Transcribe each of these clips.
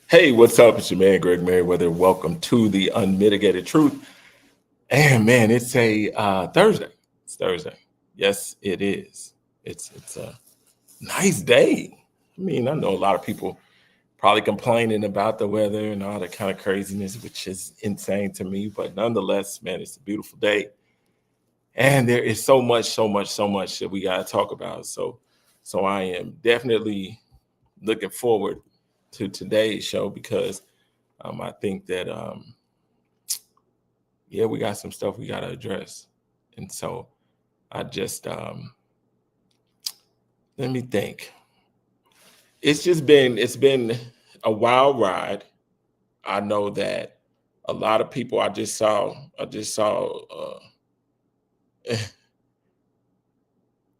Hey, what's up? It's your man, Greg Merriweather. Welcome to the Unmitigated Truth. And man, it's a Thursday. It's Thursday. Yes, it is. It's a nice day. I mean, I know a lot of people probably complaining about the weather and all that kind of craziness, which is insane to me. But nonetheless, man, it's a beautiful day. And there is so much that we got to talk about. So I am definitely looking forward to today's show because I think that yeah, we got some stuff we got to address, and so I just let me think. It's been a wild ride. I know that a lot of people. I just saw.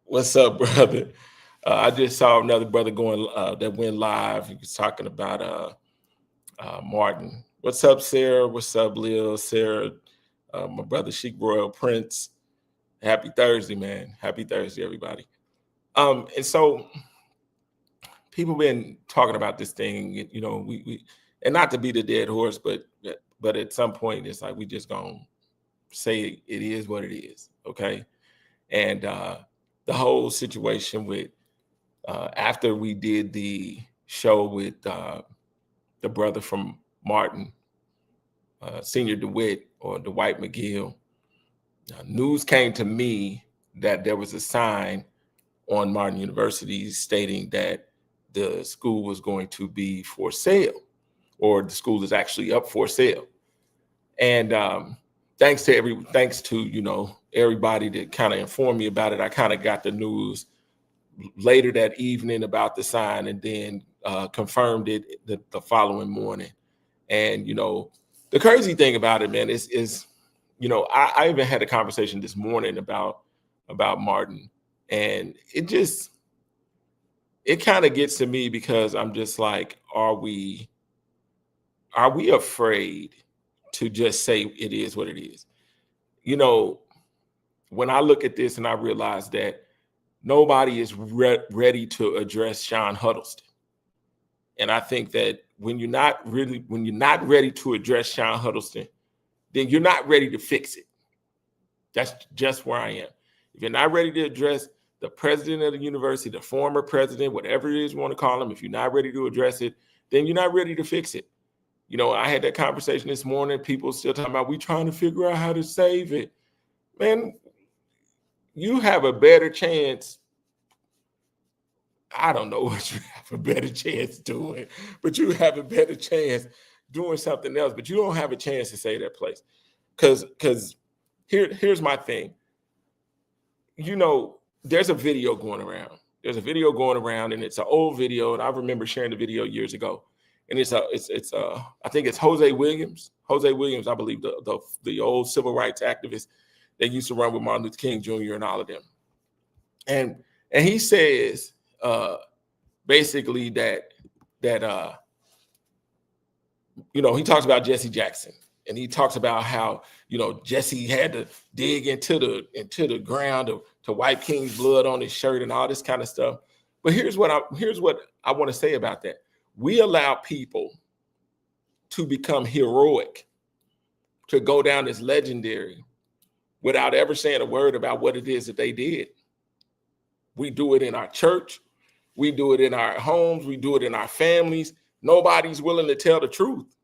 What's up, brother? I just saw another brother going that went live. He was talking about Martin. What's up, Sarah? What's up, Lil? Sarah, my brother Sheik Royal Prince. Happy Thursday, man. Happy Thursday, everybody. And so people been talking about this thing, we and not to be the dead horse, but at some point it's like we just gonna say it is what it is, okay? And the whole situation with after we did the show with the brother from Martin, Senior DeWitt or Dwight McGill, news came to me that there was a sign on Martin University stating that the school was going to be for sale, or the school is actually up for sale. And thanks to everybody that kind of informed me about it. I kind of got the news later that evening about the sign, and then confirmed it the following morning. And the crazy thing about it, man, is I even had a conversation this morning about Martin, and it kind of gets to me because I'm just like, are we afraid to just say it is what it is? When I look at this and I realize that nobody is ready to address Sean Huddleston. And I think that when you're not ready to address Sean Huddleston, then you're not ready to fix it. That's just where I am. If you're not ready to address the president of the university, the former president, whatever it is you want to call him, if you're not ready to address it, then you're not ready to fix it. I had that conversation this morning. People still talking about we trying to figure out how to save it. Man, you have a better chance. I don't know what you have a better chance doing, but you have a better chance doing something else. But you don't have a chance to save that place. Because here's my thing. There's a video going around. And it's an old video, and I remember sharing the video years ago. And it's I think it's Jose Williams. Jose Williams, I believe, the old civil rights activist that used to run with Martin Luther King Jr. and all of them. And he says basically that he talks about Jesse Jackson, and he talks about how Jesse had to dig into the ground to wipe King's blood on his shirt and all this kind of stuff. But here's what I want to say about that. We allow people to become heroic, to go down as legendary without ever saying a word about what it is that they did. We do it in our church. We do it in our homes. We do it in our families. Nobody's willing to tell the truth.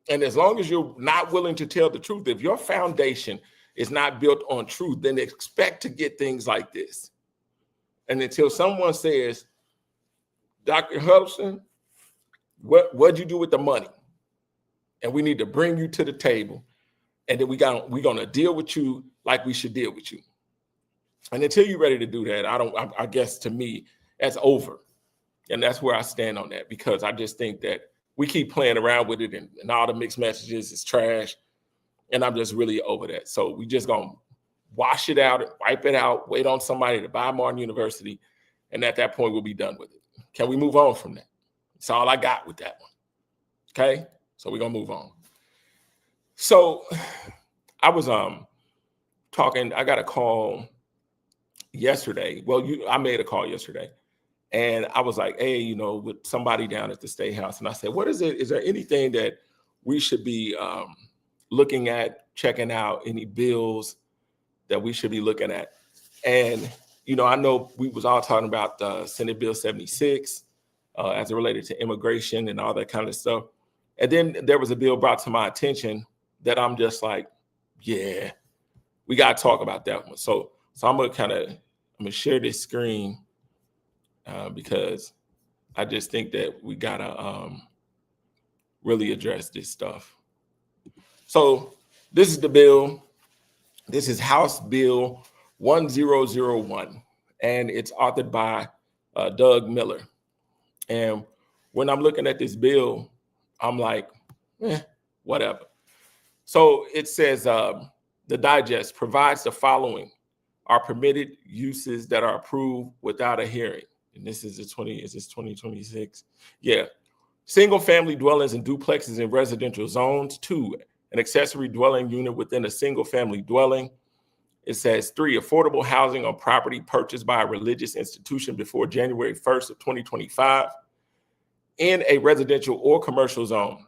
And as long as you're not willing to tell the truth, if your foundation is not built on truth, then expect to get things like this. And until someone says, Dr. Huddleston, what'd you do with the money? And we need to bring you to the table. And then we're going to deal with you like we should deal with you. And until you're ready to do that, I guess to me, that's over. And that's where I stand on that, because I just think that we keep playing around with it, and all the mixed messages is trash. And I'm just really over that. So we just going to wash it out, wipe it out, wait on somebody to buy Martin University. And at that point, we'll be done with it. Can we move on from that? That's all I got with that one. Okay? So we're going to move on. So I was talking, I got a call yesterday. Well, I made a call yesterday. And I was like, hey, with somebody down at the State House. And I said, what is it? Is there anything that we should be looking at, checking out, any bills that we should be looking at? And, I know we was all talking about Senate Bill 76 as it related to immigration and all that kind of stuff. And then there was a bill brought to my attention that I'm just like, yeah, we got to talk about that one. So I'm going to share this screen because I just think that we got to really address this stuff. So this is the bill. This is House Bill 1001, and it's authored by Doug Miller. And when I'm looking at this bill, I'm like, whatever. So it says the digest provides the following are permitted uses that are approved without a hearing. And this is 2026? Yeah. Single family dwellings and duplexes in residential zones. 2, an accessory dwelling unit within a single family dwelling. It says 3, affordable housing on property purchased by a religious institution before January 1st of 2025 in a residential or commercial zone.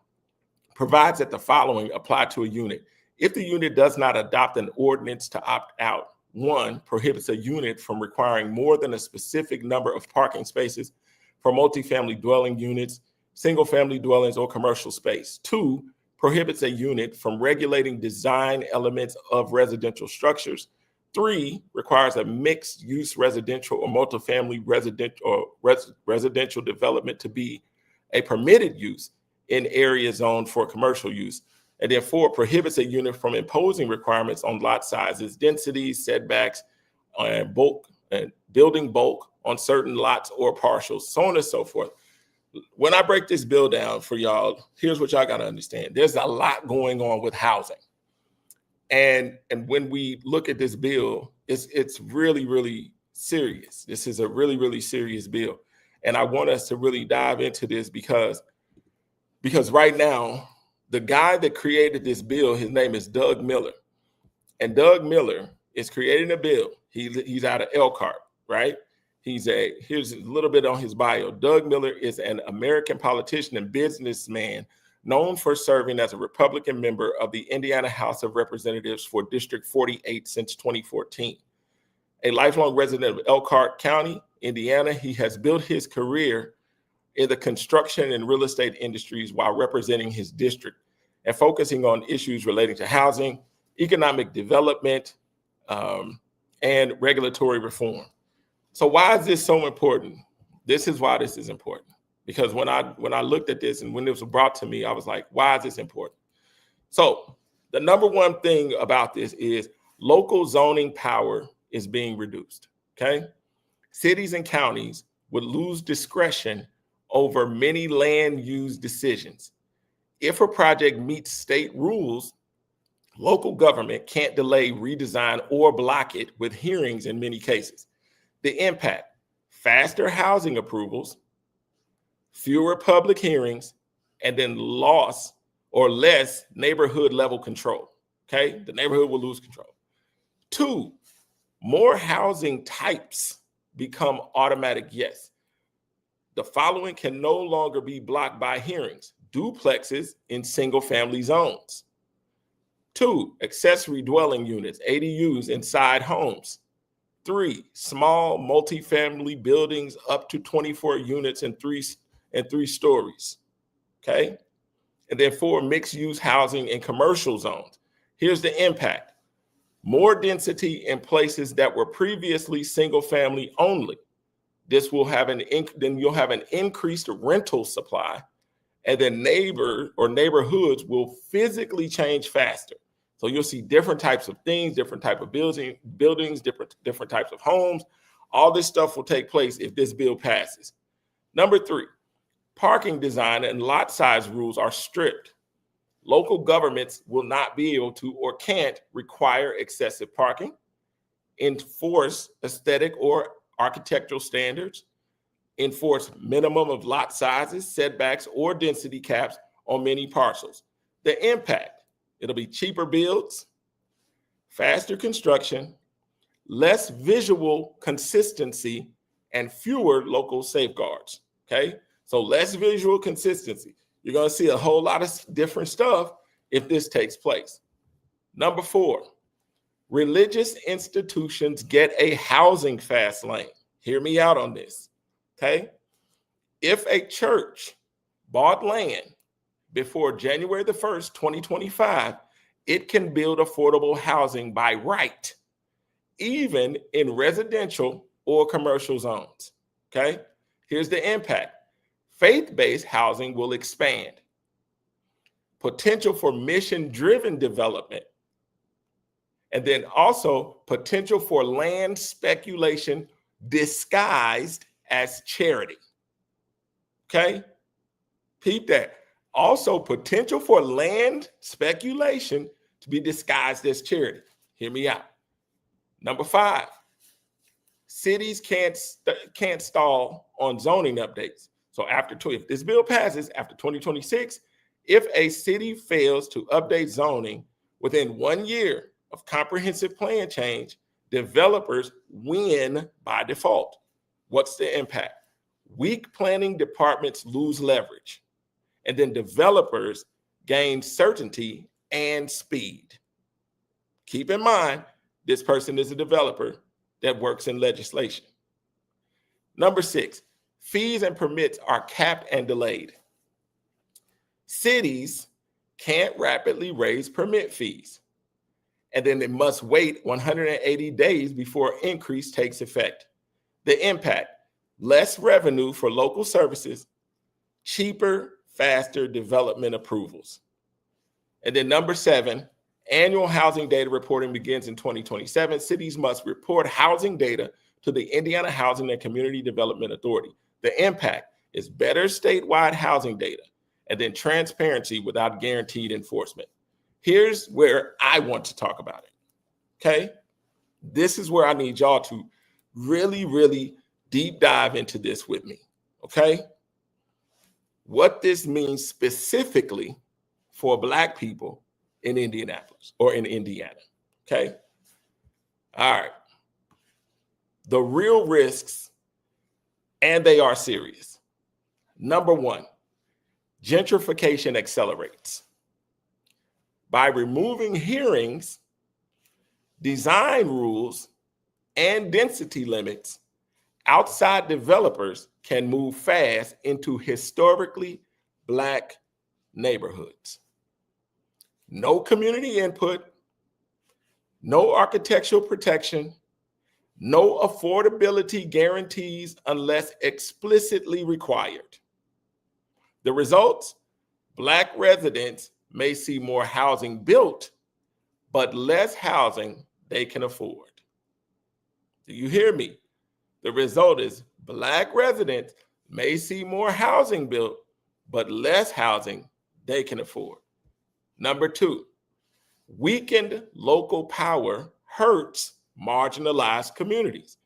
Provides that the following apply to a unit. If the unit does not adopt an ordinance to opt out, 1, prohibits a unit from requiring more than a specific number of parking spaces for multifamily dwelling units, single family dwellings, or commercial space. 2, prohibits a unit from regulating design elements of residential structures. 3, requires a mixed use residential or multifamily residential development to be a permitted use in areas zoned for commercial use. And then 4, prohibits a unit from imposing requirements on lot sizes, densities, setbacks, and bulk and building bulk on certain lots or partials, so on and so forth. When I break this bill down for y'all, here's what y'all got to understand. There's a lot going on with housing. And when we look at this bill, it's really, really serious. This is a really, really serious bill. And I want us to really dive into this because right now, the guy that created this bill, his name is Doug Miller. And Doug Miller is creating a bill. He's out of Elkhart, right? Here's a little bit on his bio. Doug Miller is an American politician and businessman known for serving as a Republican member of the Indiana House of Representatives for District 48 since 2014. A lifelong resident of Elkhart County, Indiana, he has built his career in the construction and real estate industries while representing his district and focusing on issues relating to housing, economic development, and regulatory reform. So why is this so important? This is why this is important. Because when I looked at this and when it was brought to me, I was like, why is this important? So the number one thing about this is local zoning power is being reduced, okay? Cities and counties would lose discretion over many land use decisions. If a project meets state rules, local government can't delay, redesign, or block it with hearings in many cases. The impact: faster housing approvals, fewer public hearings, and then loss or less neighborhood level control. Okay, the neighborhood will lose control. 2, more housing types become automatic yes. The following can no longer be blocked by hearings: duplexes in single family zones. 2, accessory dwelling units, ADUs, inside homes. 3, small multifamily buildings up to 24 units and three stories. Okay. And then 4, mixed use housing in commercial zones. Here's the impact: more density in places that were previously single family only. This will have then you'll have an increased rental supply, and then neighborhoods will physically change faster. So you'll see different types of things, different type of buildings, different types of homes. All this stuff will take place if this bill passes. Number 3, parking design and lot size rules are strict. Local governments will not be able to or can't require excessive parking, enforce aesthetic or architectural standards, enforce minimum of lot sizes, setbacks, or density caps on many parcels. The impact: it'll be cheaper builds, faster construction, less visual consistency, and fewer local safeguards. Okay, so less visual consistency. You're going to see a whole lot of different stuff if this takes place. Number 4, religious institutions get a housing fast lane. Hear me out on this. Okay, if a church bought land before January the 1st, 2025, it can build affordable housing by right, even in residential or commercial zones. Okay, here's the impact. Faith-based housing will expand. Potential for mission-driven development. And then also potential for land speculation disguised as charity. Okay, peep that. Also potential for land speculation to be disguised as charity. Hear me out. Number 5, cities can't stall on zoning updates. So if this bill passes after 2026, if a city fails to update zoning within 1 year of comprehensive plan change, developers win by default. What's the impact? Weak planning departments lose leverage, and then developers gain certainty and speed. Keep in mind, this person is a developer that works in legislation. Number 6, fees and permits are capped and delayed. Cities can't rapidly raise permit fees, and then they must wait 180 days before increase takes effect. The impact: less revenue for local services, cheaper, faster development approvals. And then number 7, annual housing data reporting begins in 2027. Cities must report housing data to the Indiana Housing and Community Development Authority. The impact is better statewide housing data, and then transparency without guaranteed enforcement. Here's where I want to talk about it. Okay, this is where I need y'all to really, really deep dive into this with me. Okay, what this means specifically for Black people in Indianapolis or in Indiana. Okay, all right. The real risks, and they are serious. Number 1, gentrification accelerates. By removing hearings, design rules, and density limits, outside developers can move fast into historically Black neighborhoods. No community input, no architectural protection, no affordability guarantees unless explicitly required. The results: Black residents may see more housing built, but less housing they can afford. Do you hear me? The result is Black residents may see more housing built, but less housing they can afford. Number 2, weakened local power hurts marginalized communities.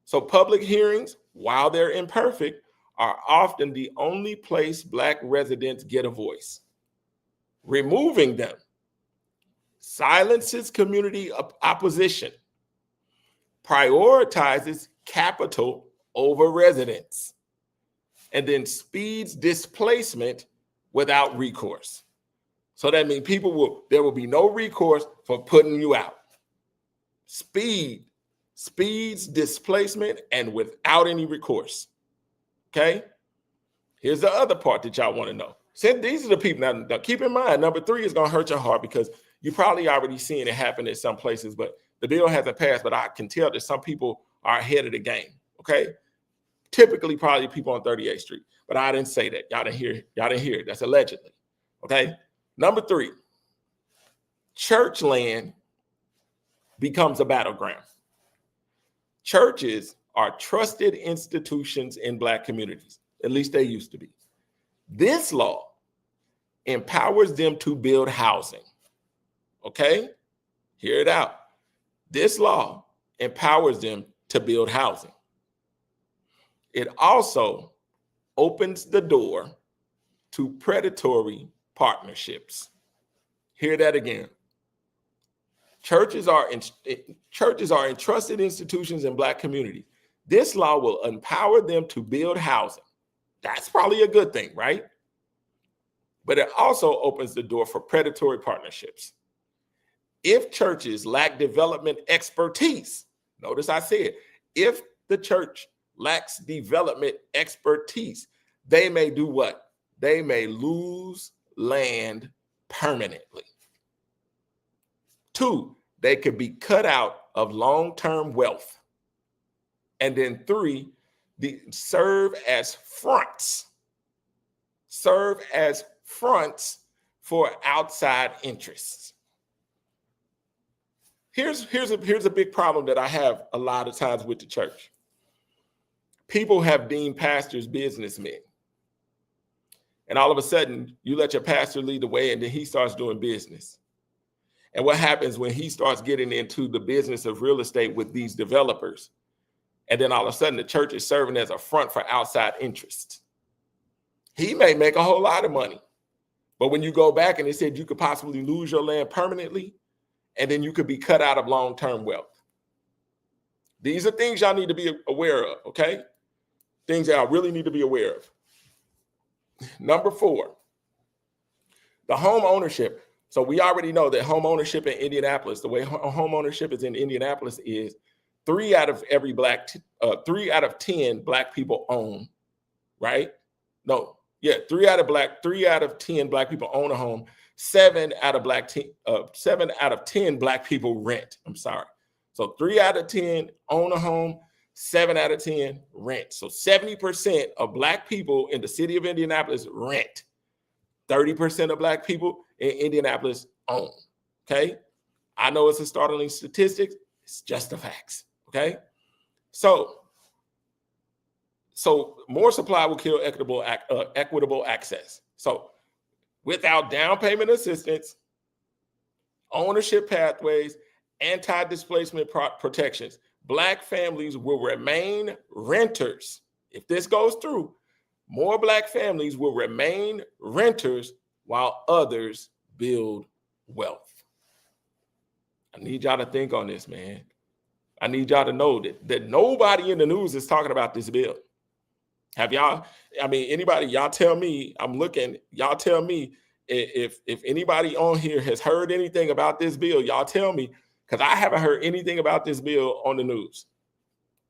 So public hearings, while they're imperfect, are often the only place Black residents get a voice. Removing them silences community opposition, prioritizes capital over residents, and then speeds displacement without recourse. So that means there will be no recourse for putting you out. Speeds displacement and without any recourse. Okay? Here's the other part that y'all want to know. Since these are the people, now keep in mind, number 3 is going to hurt your heart because you probably already seen it happen in some places, but the bill hasn't passed, but I can tell that some people are ahead of the game. Okay? Typically, probably people on 38th Street, but I didn't say that. Y'all didn't hear it. That's allegedly. Okay? Number 3, church land becomes a battleground. Churches are trusted institutions in Black communities. At least they used to be. This law empowers them to build housing. Okay? Hear it out. This law empowers them to build housing. It also opens the door to predatory partnerships. Hear that again. Churches are entrusted institutions in Black communities. This law will empower them to build housing. That's probably a good thing, right? But it also opens the door for predatory partnerships. If churches lack development expertise, notice I said, if the church lacks development expertise, they may do what? They may lose land permanently. 2, they could be cut out of long-term wealth. And then 3, serve as fronts for outside interests. Here's a big problem that I have a lot of times with the church. People have deemed pastors businessmen. And all of a sudden, you let your pastor lead the way, and then he starts doing business. And what happens when he starts getting into the business of real estate with these developers? And then all of a sudden, the church is serving as a front for outside interests. He may make a whole lot of money. But when you go back and they said you could possibly lose your land permanently, and then you could be cut out of long-term wealth. These are things y'all need to be aware of, okay? Things that I really need to be aware of. Number 4, the home ownership. So we already know that home ownership in Indianapolis, the way home ownership is in Indianapolis is 3 out of 10 black people own, right? No, yeah, 3 out of 10 black people own a home. 7 out of 10 black people rent. I'm sorry. So 3 out of 10 own a home, 7 out of 10 rent. So 70% of black people in the city of Indianapolis rent. 30% of black people in Indianapolis own. Okay. I know it's a startling statistic. It's just the facts. Okay. So more supply will kill equitable access. So without down payment assistance, ownership pathways, anti-displacement protections, black families will remain renters. If this goes through, more black families will remain renters while others build wealth. I need y'all to think on this, man. I need y'all to know that nobody in the news is talking about this bill. Have y'all, anybody, y'all tell me, I'm looking, y'all tell me if anybody on here has heard anything about this bill, y'all tell me, because I haven't heard anything about this bill on the news.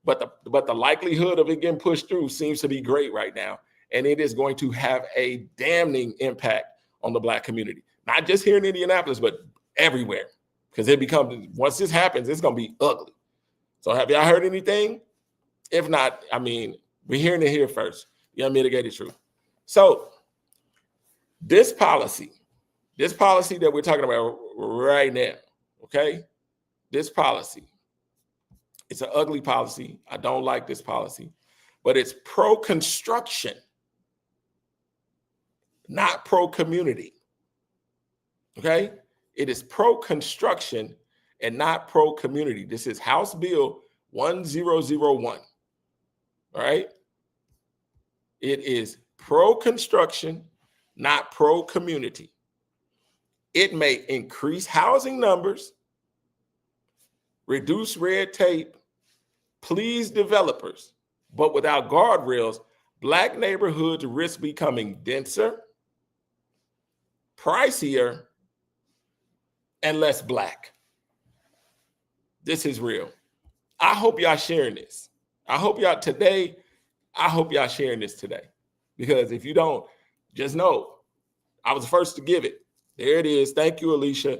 But the likelihood of it getting pushed through seems to be great right now. And it is going to have a damning impact on the black community. Not just here in Indianapolis, but everywhere. Because once this happens, it's going to be ugly. So have y'all heard anything? If not, we're hearing it here first. The Unmitigated Truth. So this policy that we're talking about right now, okay? This policy, it's an ugly policy. I don't like this policy, but it's pro-construction, not pro-community, okay? It is pro-construction and not pro-community. This is House Bill 1001, all right? It is pro-construction, not pro-community. It may increase housing numbers, reduce red tape, please developers, but without guardrails, black neighborhoods risk becoming denser, pricier, and less black. This is real. I hope y'all sharing this. I hope y'all sharing this today. Because if you don't, just know, I was the first to give it. There it is. Thank you, Alicia.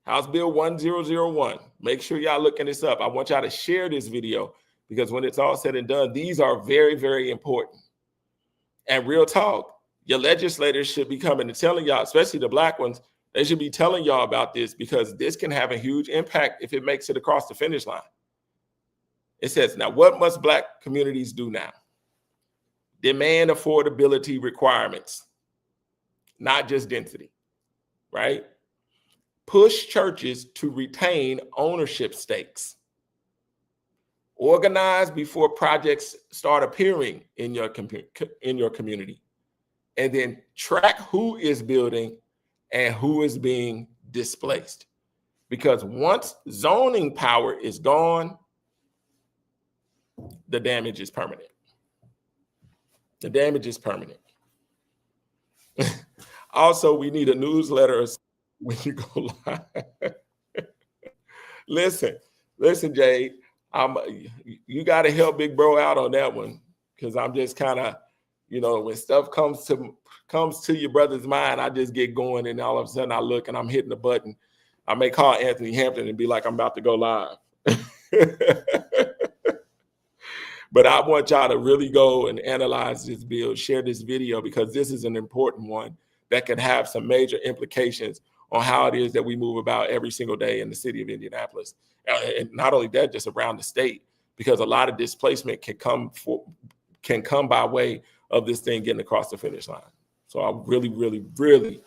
House Bill 1001. Make sure y'all looking this up. I want y'all to share this video because when it's all said and done, these are very, very important. And real talk, your legislators should be coming and telling y'all, especially the black ones, they should be telling y'all about this because this can have a huge impact if it makes it across the finish line. It says, now what must black communities do now? Demand affordability requirements, not just density, right? Push churches to retain ownership stakes. Organize before projects start appearing in your community. And then track who is building and who is being displaced. Because once zoning power is gone, the damage is permanent. The damage is permanent. Also, we need a newsletter when you go live. Listen, Jay, you got to help Big Bro out on that one, because I'm just kind of, when stuff comes to your brother's mind, I just get going, and all of a sudden I look and I'm hitting the button. I may call Anthony Hampton and be like, I'm about to go live. But I want y'all to really go and analyze this bill, share this video, because this is an important one that can have some major implications on how it is that we move about every single day in the city of Indianapolis. And not only that, just around the state, because a lot of displacement can come by way of this thing getting across the finish line. So I really, really, really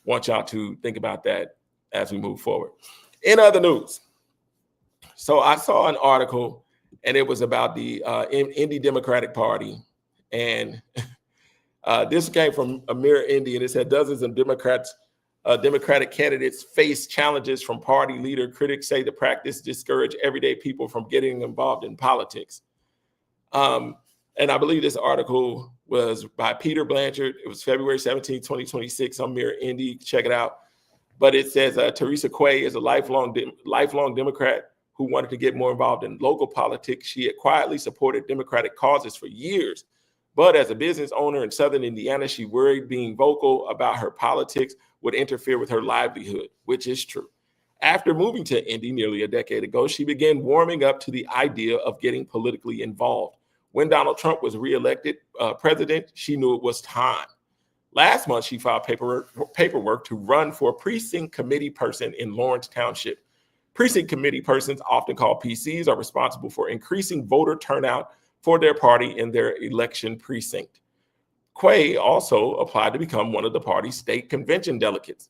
want y'all to think about that as we move forward. In other news, so I saw an article, and it was about the Indy Democratic Party. And this came from Amir Indy, and it said dozens of Democratic candidates face challenges from party leader. Critics say the practice discourage everyday people from getting involved in politics. And I believe this article was by Peter Blanchard. It was February 17, 2026 on Mirror Indy. Check it out. But it says Teresa Quay is a lifelong Democrat who wanted to get more involved in local politics. She had quietly supported Democratic causes for years. But as a business owner in Southern Indiana, she worried being vocal about her politics would interfere with her livelihood, which is true. After moving to Indy nearly a decade ago, she began warming up to the idea of getting politically involved. When Donald Trump was reelected president, she knew it was time. Last month, she filed paperwork to run for precinct committee person in Lawrence Township. Precinct committee persons, often called PCs, are responsible for increasing voter turnout for their party in their election precinct. Quay also applied to become one of the party's state convention delegates.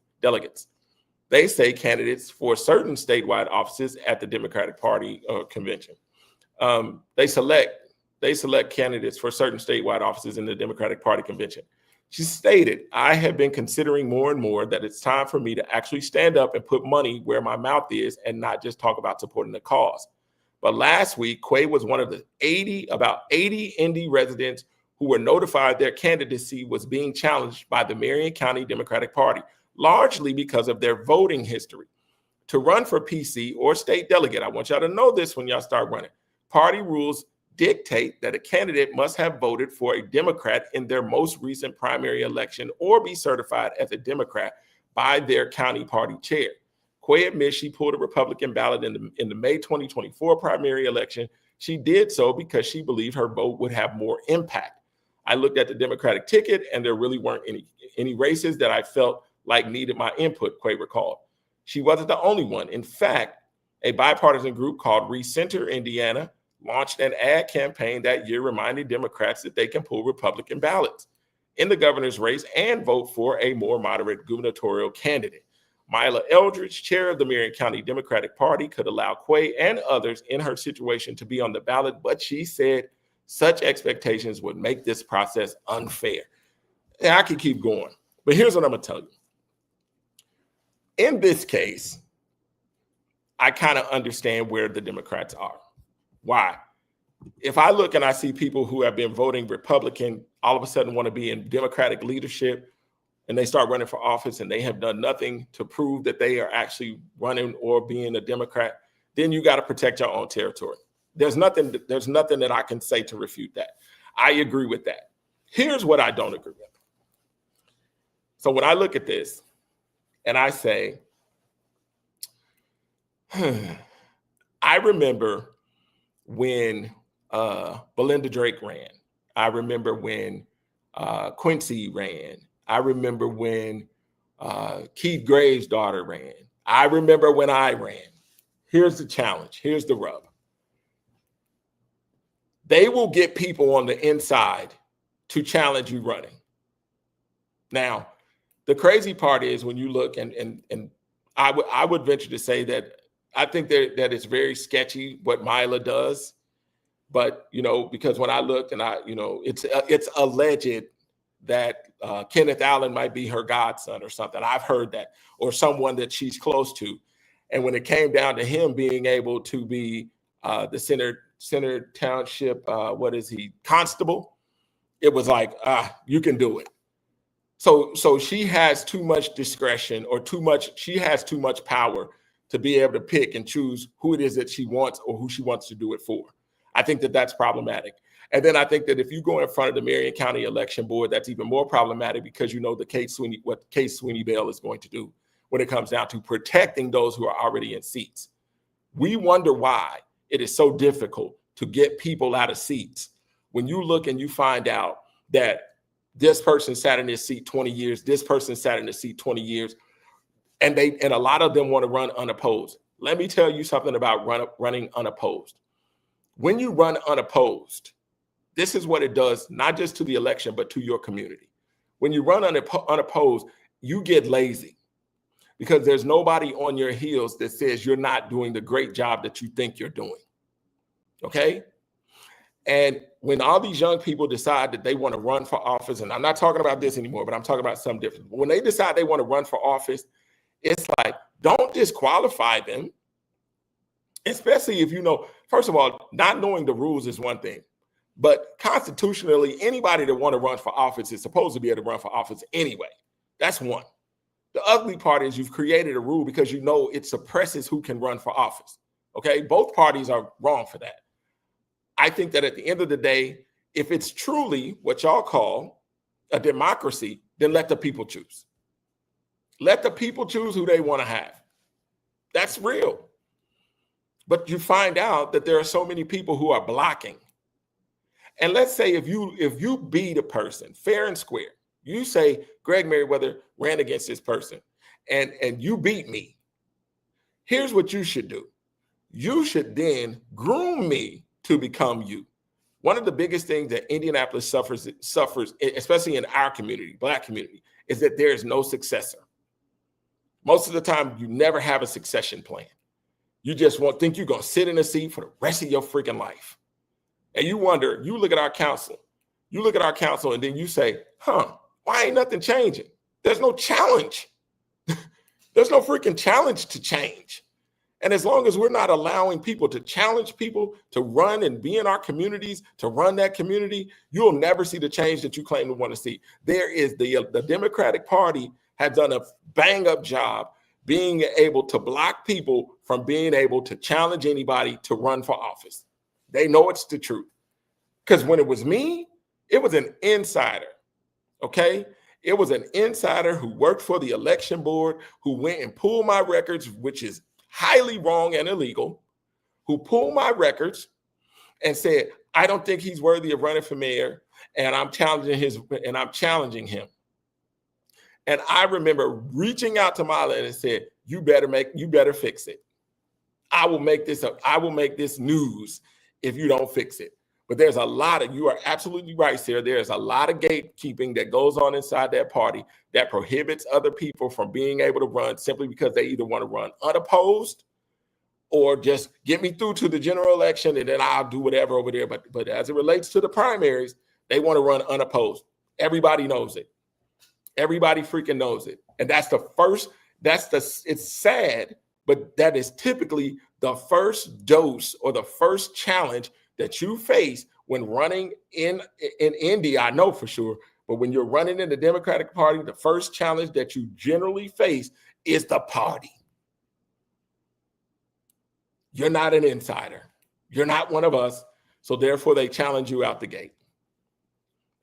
They say candidates for certain statewide offices at the Democratic Party convention. They select candidates for certain statewide offices in the Democratic Party convention. She stated, I have been considering more and more that it's time for me to actually stand up and put money where my mouth is and not just talk about supporting the cause. But last week, Quay was one of the about 80 Indy residents who were notified their candidacy was being challenged by the Marion County Democratic Party, largely because of their voting history. To run for PC or state delegate, I want y'all to know this when y'all start running. Party rules dictate that a candidate must have voted for a Democrat in their most recent primary election or be certified as a Democrat by their county party chair. Quay admits she pulled a Republican ballot in the May 2024 primary election. She did so because she believed her vote would have more impact. I looked at the Democratic ticket, and there really weren't any races that I felt like needed my input, Quay recalled. She wasn't the only one. In fact, a bipartisan group called Recenter Indiana launched an ad campaign that year reminding Democrats that they can pull Republican ballots in the governor's race and vote for a more moderate gubernatorial candidate. Mila Eldridge, chair of the Marion County Democratic Party, could allow Quay and others in her situation to be on the ballot, but she said such expectations would make this process unfair. And I could keep going, but here's what I'm going to tell you. In this case, I kind of understand where the Democrats are. Why? If I look and I see people who have been voting Republican all of a sudden want to be in Democratic leadership, and they start running for office and they have done nothing to prove that they are actually running or being a Democrat, then you got to protect your own territory. There's nothing that I can say to refute that. I agree with that. Here's what I don't agree with. So when I look at this and I say, I remember when Belinda Drake ran. I remember when Quincy ran. I remember when Keith Graves' daughter ran. I remember when I ran. Here's the challenge. Here's the rub. They will get people on the inside to challenge you running. Now, the crazy part is when you look, and I would venture to say that I think that it's very sketchy what Mila does. But, because when I looked and it's alleged that Kenneth Allen might be her godson or something. I've heard that, or someone that she's close to. And when it came down to him being able to be the Center Township, constable. It was like, you can do it. So she has too much discretion, or she has too much power to be able to pick and choose who it is that she wants or who she wants to do it for. I think that that's problematic. And then I think that if you go in front of the Marion County Election Board, that's even more problematic, because you know what Kate Sweeney Bell is going to do when it comes down to protecting those who are already in seats. We wonder why it is so difficult to get people out of seats. When you look and you find out that this person sat in this seat 20 years, this person sat in the seat 20 years, and a lot of them want to run unopposed. Let me tell you something about running unopposed. When you run unopposed, this is what it does, not just to the election, but to your community. When you run unopposed, you get lazy, because there's nobody on your heels that says you're not doing the great job that you think you're doing. Okay? And when all these young people decide that they want to run for office, and I'm not talking about this anymore, but I'm talking about something different. When they decide they want to run for office, it's like, don't disqualify them. Especially if you know, first of all, not knowing the rules is one thing, but constitutionally, anybody that want to run for office is supposed to be able to run for office anyway. That's one. The ugly part is you've created a rule because you know it suppresses who can run for office. Okay, both parties are wrong for that. I think that at the end of the day, if it's truly what y'all call a democracy, then let the people choose. Let the people choose who they want to have. That's real. But you find out that there are so many people who are blocking. And let's say if you beat a person fair and square, you say Greg Merriweather ran against this person and you beat me. Here's what you should do. You should then groom me to become you. One of the biggest things that Indianapolis suffers, especially in our community, Black community, is that there is no successor. Most of the time, you never have a succession plan. You just think you're going to sit in a seat for the rest of your freaking life. And you wonder, you look at our council, and then you say, why ain't nothing changing? There's no challenge. There's no freaking challenge to change. And as long as we're not allowing people to challenge people to run and be in our communities, to run that community, you'll never see the change that you claim to want to see. There is the Democratic Party has done a bang up job being able to block people from being able to challenge anybody to run for office. They know it's the truth. Because when it was me, it was an insider, okay? It was an insider who worked for the election board, who went and pulled my records, which is highly wrong and illegal, who pulled my records and said, I don't think he's worthy of running for mayor, and I'm challenging him. And I remember reaching out to Marla and said, you better fix it. I will make this news if you don't fix it. But there's a lot of, you are absolutely right, Sarah. There's a lot of gatekeeping that goes on inside that party that prohibits other people from being able to run simply because they either want to run unopposed or just get me through to the general election and then I'll do whatever over there. But as it relates to the primaries, they want to run unopposed. Everybody knows it. Everybody freaking knows it. And it's sad, but that is typically the first dose or the first challenge that you face when running in Indy, I know for sure, but when you're running in the Democratic Party, the first challenge that you generally face is the party. You're not an insider. You're not one of us, so therefore they challenge you out the gate.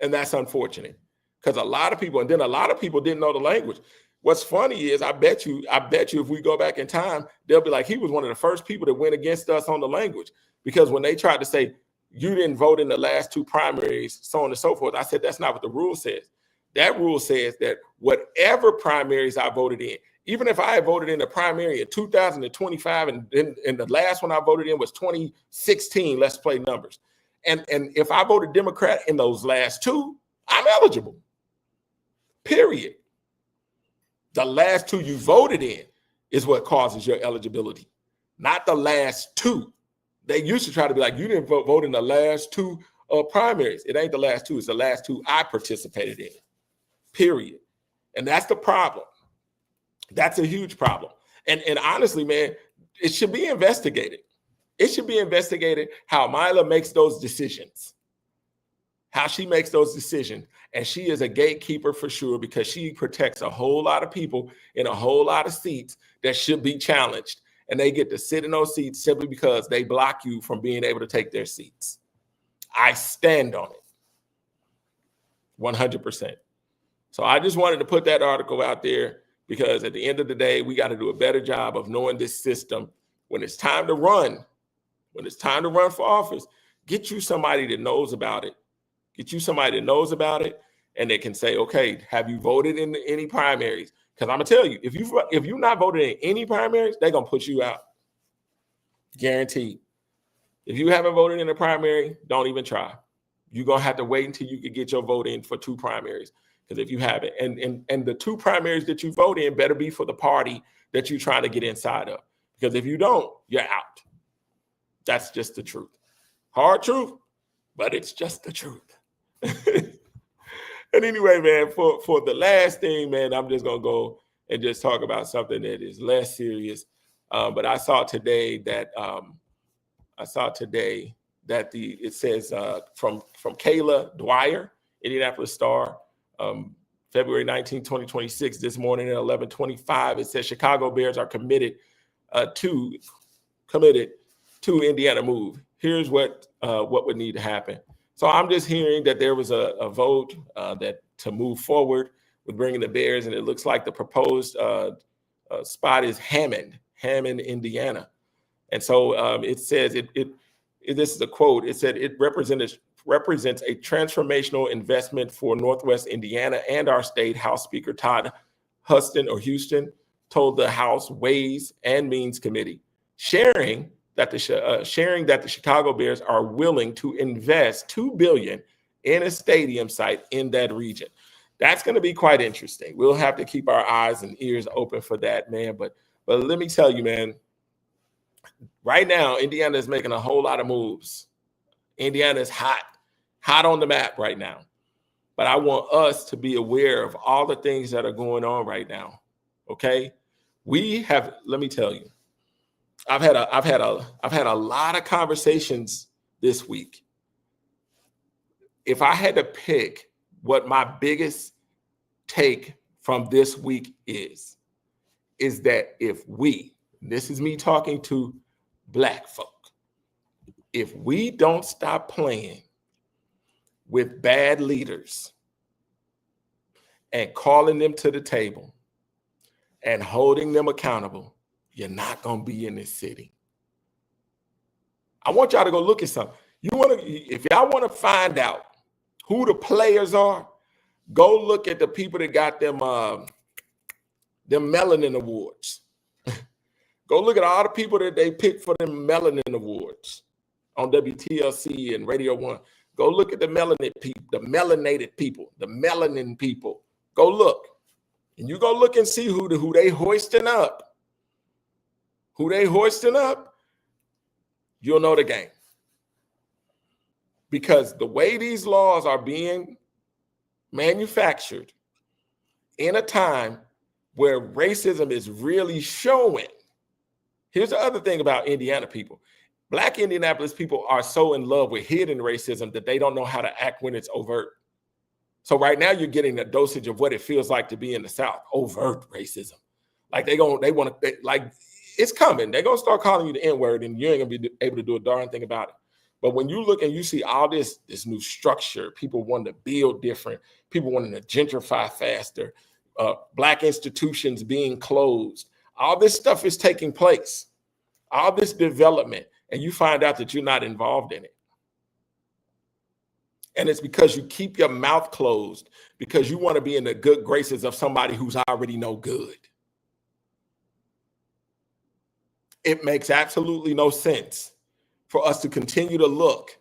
And that's unfortunate because a lot of people didn't know the language. What's funny is I bet you if we go back in time, they'll be like, he was one of the first people that went against us on the language. Because when they tried to say, you didn't vote in the last two primaries, so on and so forth, I said, that's not what the rule says. That rule says that whatever primaries I voted in, even if I had voted in the primary in 2025 and the last one I voted in was 2016, let's play numbers. And if I voted Democrat in those last two, I'm eligible, period. The last two you voted in is what causes your eligibility, not the last two. They used to try to be like, you didn't vote in the last two primaries. It ain't the last two. It's the last two I participated in, period. And that's the problem. That's a huge problem. And honestly, man, it should be investigated. It should be investigated how Mila makes those decisions, how she makes those decisions. And she is a gatekeeper for sure, because she protects a whole lot of people in a whole lot of seats that should be challenged. And they get to sit in those seats simply because they block you from being able to take their seats. I stand on it 100%. So I just wanted to put that article out there, because at the end of the day, we got to do a better job of knowing this system. When it's time to run, for office, get you somebody that knows about it. Get you somebody that knows about it, and they can say, okay, have you voted in any primaries? Because I'm gonna tell you, if you're not voted in any primaries, they're gonna put you out. Guaranteed. If you haven't voted in a primary, don't even try. You're gonna have to wait until you can get your vote in for 2 primaries. Because if you haven't, and the 2 primaries that you vote in better be for the party that you're trying to get inside of. Because if you don't, you're out. That's just the truth. Hard truth, but it's just the truth. And anyway, man, for the last thing, man, I'm just gonna go and just talk about something that is less serious. But I saw today that it says from Kayla Dwyer, Indianapolis Star, February 19, 2026, this morning at 11:25, it says Chicago Bears are committed to Indiana move. Here's what would need to happen. So I'm just hearing that there was a vote that to move forward with bringing the Bears, and it looks like the proposed spot is Hammond, Indiana. And so it says this is a quote. It said it represents a transformational investment for Northwest Indiana and our state. House Speaker Todd Houston told the House Ways and Means Committee, sharing that the Chicago Bears are willing to invest $2 billion in a stadium site in that region. That's going to be quite interesting. We'll have to keep our eyes and ears open for that, man. But let me tell you, man, right now, Indiana is making a whole lot of moves. Indiana is hot on the map right now. But I want us to be aware of all the things that are going on right now. Okay? Let me tell you, I've had a lot of conversations this week. If I had to pick what my biggest take from this week is that this is me talking to Black folk, if we don't stop playing with bad leaders and calling them to the table and holding them accountable, you're not going to be in this city. I want y'all to go look at something. If y'all want to find out who the players are, go look at the people that got them melanin awards. Go look at all the people that they picked for them melanin awards on WTLC and Radio 1. Go look at the melanated people, the melanin people. Go look. And you go look and see who they hoisting up. Who they hoisting up, you'll know the game. Because the way these laws are being manufactured in a time where racism is really showing. Here's the other thing about Indiana people. Black Indianapolis people are so in love with hidden racism that they don't know how to act when it's overt. So right now you're getting a dosage of what it feels like to be in the South, overt racism. Like it's coming. They're going to start calling you the N-word and you ain't going to be able to do a darn thing about it. But when you look and you see all this new structure, people wanting to build different, people wanting to gentrify faster, Black institutions being closed, all this stuff is taking place, all this development, and you find out that you're not involved in it. And it's because you keep your mouth closed because you want to be in the good graces of somebody who's already no good. It makes absolutely no sense for us to continue to look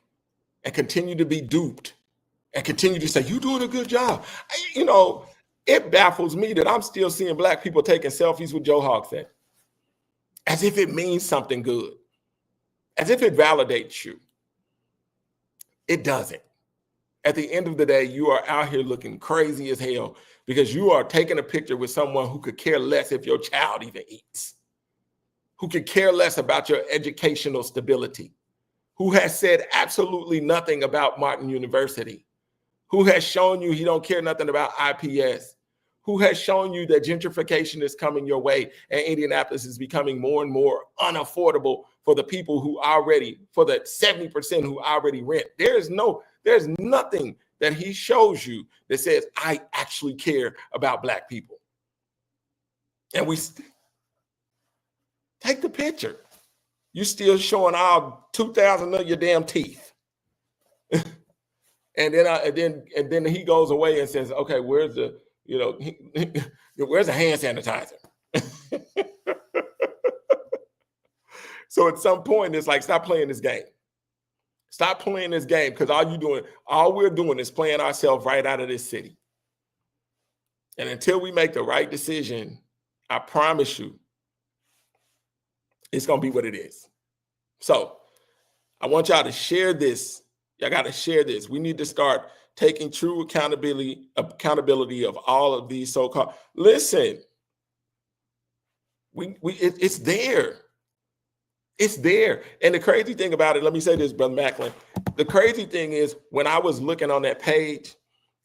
and continue to be duped and continue to say, you're doing a good job. It baffles me that I'm still seeing Black people taking selfies with Joe Hogsett as if it means something good, as if it validates you. It doesn't. At the end of the day, you are out here looking crazy as hell because you are taking a picture with someone who could care less if your child even eats. who could care less about your educational stability, who has said absolutely nothing about Martin University, who has shown you he don't care nothing about IPS, who has shown you that gentrification is coming your way and Indianapolis is becoming more and more unaffordable for the people who already, for the 70% who already rent. There's nothing that he shows you that says, I actually care about Black people. And we take the picture. You still showing all 2,000 of your damn teeth. And then he goes away and says, okay, where's the, where's the hand sanitizer? So at some point, it's like, stop playing this game. Stop playing this game, because all we're doing is playing ourselves right out of this city. And until we make the right decision, I promise you, it's going to be what it is. So I want y'all to share this. Y'all got to share this. We need to start taking true accountability of all of these so-called. Listen, it's there. It's there. And the crazy thing about it, let me say this, Brother Macklin. The crazy thing is, when I was looking on that page,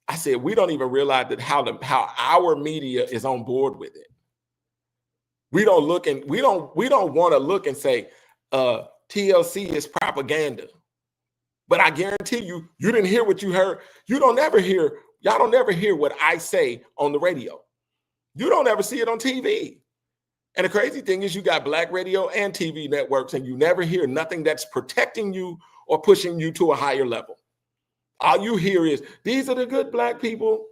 I said, we don't even realize that how our media is on board with it. We don't want to look and say TLC is propaganda. But I guarantee you didn't hear what you heard. Y'all don't ever hear what I say on the radio. You don't ever see it on TV. And the crazy thing is, you got Black radio and TV networks, and you never hear nothing that's protecting you or pushing you to a higher level. All you hear is, these are the good Black people.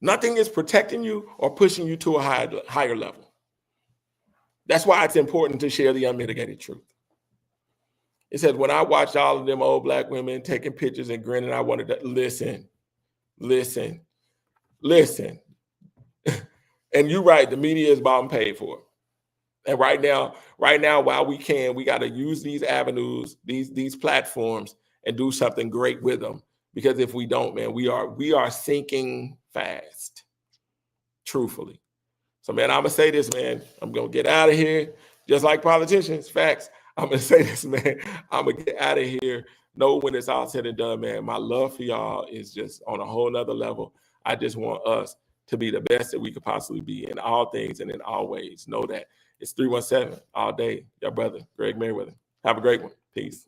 Nothing is protecting you or pushing you to a higher level. That's why it's important to share the unmitigated truth. It says, when I watched all of them old Black women taking pictures and grinning, I wanted to listen. And you're right, the media is bought and paid for. And right now, while we can, we got to use these avenues, these platforms, and do something great with them. Because if we don't, man, we are sinking fast, truthfully. So, man, I'm going to say this, man. I'm going to get out of here, just like politicians, facts. I'm going to say this, man. I'm going to get out of here. Know when it's all said and done, man, my love for y'all is just on a whole nother level. I just want us to be the best that we could possibly be in all things and in all ways. Know that. It's 317 all day. Your brother, Greg Merriweather. Have a great one. Peace.